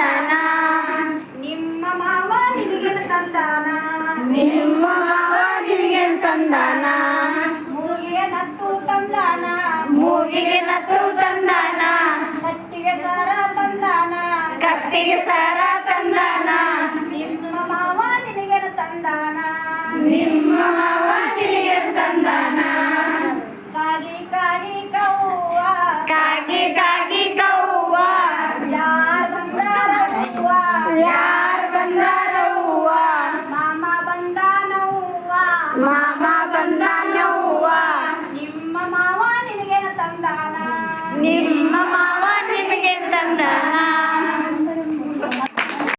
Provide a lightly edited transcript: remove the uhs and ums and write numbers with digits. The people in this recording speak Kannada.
ತಂದಾನ ನಿಮ್ಮ ಮಾವ ನಿನಗೆ ತಂದಾನ ನಿಮ್ಮ ಮಾವ ನಿನಗೆ ತಂದಾನ ಮೂಗಿಗೆ ನತ್ತು ತಂದಾನ ಮೂಗಿಗೆ ನತ್ತು ತಂದಾನ ಕತ್ತಿಗೆ ಸಾರ ತಂದಾನ ಕತ್ತಿಗೆ ಸಾರ ತಂದಾನ